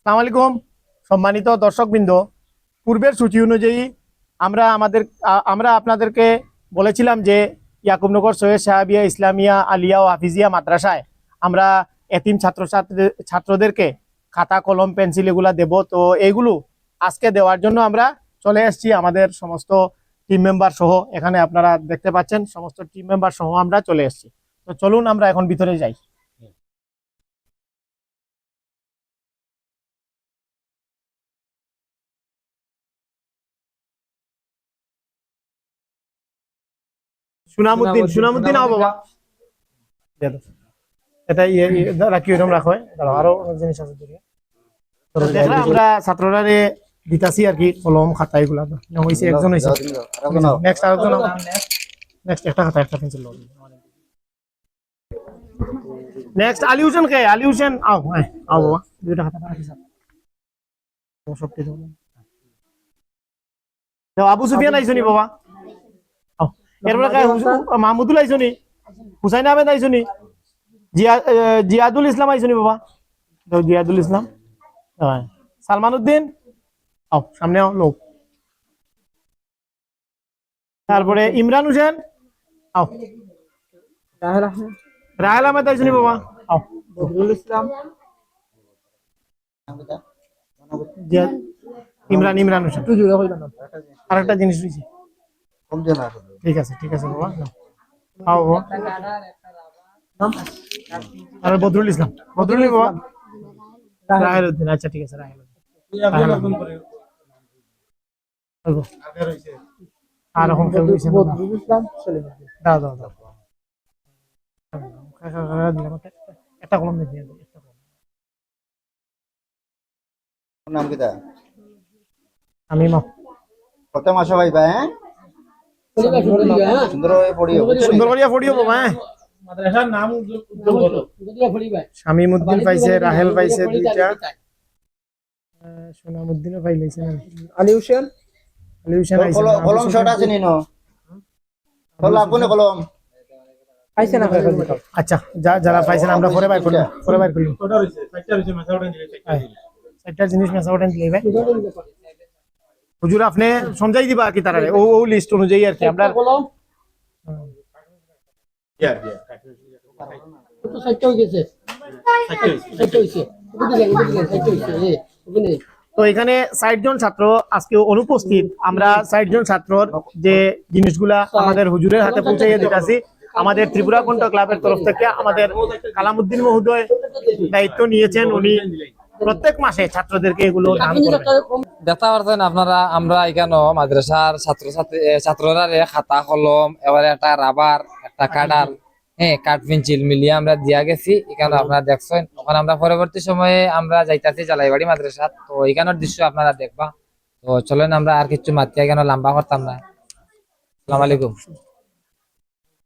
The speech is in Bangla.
আসসালামু আলাইকুম সম্মানিত দর্শকবৃন্দ। পূর্বের সূচি অনুযায়ী আমরা আপনাদেরকে বলেছিলাম যে ইয়াকুবনগর সৈয়দ সাহাবিয়া ইসলামিয়া আলিয়া ও হাফিজিয়া মাদ্রাসায় আমরা এতিম ছাত্রদেরকে খাতা কলম পেন্সিল এগুলা দেব। তো এইগুলো আজকে দেওয়ার জন্য আমরা চলে এসেছি আমাদের সমস্ত টিম মেম্বার সহ। এখানে আপনারা দেখতে পাচ্ছেন সমস্ত টিম মেম্বার সহ আমরা চলে এসেছি। তো চলুন আমরা এখন ভিতরে যাই। সুনামুদ্দিন আও বাবা, এটা রাখি ওইরকম রাখো। দাঁড়াও, আরো অনেক জিনিস আছে। দেখলাম আমরা ছাত্ররা দিতাছি আর কি, কলম খাতা এগুলা হয়েছে। একজন হয়েছে, নেক্সট আরেকজন, নেক্সট একটা খাতা একটা পেন্সিল। নেক্সট আলী হোসেন কে, আলী হোসেন আও। হ্যাঁ আও বাবা, দুইটা খাতা রাখি স্যার। সবটি দাও। আবু সুফিয়ান আইছনি বাবা, আও। এরপরে মাহমুদুল আইছনি, হুসাইন আহমেদ আইছনি, জিয়াদুল ইসলাম আইছনি বাবা, দাও জিয়াদুল ইসলাম। হ্যাঁ সালমান উদ্দিন আও, সামনে আও লোক। তারপরে ইমরান হোসেন আও। রাহেল আহমেদ আইছনি বাবা, আও। বদরুল ইসলাম, ইমরান হোসেন। আরেকটা জিনিস রয়েছে, ঠিক আছে ঠিক আছে বাবা, আও বাবা। আর বদরুল ইসলাম, বদরুল বাবা। রাহেল উদ্দিন, আচ্ছা ঠিক আছে রাহেল উদ্দিন। আর এখন কেউ রয়েছে বদরুল ইসলাম, দাও দাও দাও। একটা কলম দেখি, নাম কি তা? আমি কত মাসে ভাইবা? হ্যাঁ, সুন্দর হয়ে পড়িও, সুন্দর করিয়া পড়িও বাবা। হ্যাঁ, মাদ্রাসার নাম উজ্জ্বল করো। শামিমউদ্দিন পাইছে, রাহেল পাইছে দুইটা, সুনামউদ্দিনও পাইলেছে। আলী হোসেন, আলী হোসেন আইছে। কলম শর্ট আছে নি নো? কলম কোন কলম পাইছে না? আচ্ছা, যারা পাইছেন আমরা পরে বাইর করলাম, পরে বাইর করলাম। কটা হইছে? 4টা হইছে, মাথাটা দিলে 4টা হইছে। 4টা জিনিস মেসা ওঠেন দিলে ভাই। হুজুর আপনি সমঝাই দিবা কি তারারে, ও লিস্ট অনুযায়ী আর কি আমরা। ইয়া তো 4টা হইছে। 4টা হইছে। তো এখানে 60 জন ছাত্র আজকে অনুপস্থিত। আমরা 60 জন ছাত্রর যে জিনিসগুলা আমাদের হুজুরের হাতে পৌঁছাইয়ে দিতেছি। আমাদের ত্রিপুরা কণ্ঠ ক্লাবের তরফ থেকে আমাদের কালামউদ্দিন মহোদয় দায়িত্ব নিয়েছেন। উনি প্রত্যেক মাসে ছাত্রদেরকে এগুলো দান করবেন। দেখতে পারছেন আপনারা, আমরা এখানে মাদ্রাসার ছাত্ররা খাতা কলম, এবারে একটা রাবার, একটা কাটার, হ্যাঁ কাঠ পেন্সিল মিলিয়ে আমরা দিয়া গেছি। এখানে আপনারা দেখছেন। এখন আমরা পরবর্তী সময়ে আমরা যাইতাছি জালাইবাড়ি মাদ্রাসা। তো এখানের দৃশ্য আপনারা দেখবা। তো চলেন আমরা আর কিছু মাতিয়া এখানে লম্বা করতাম না। আসসালামু আলাইকুম।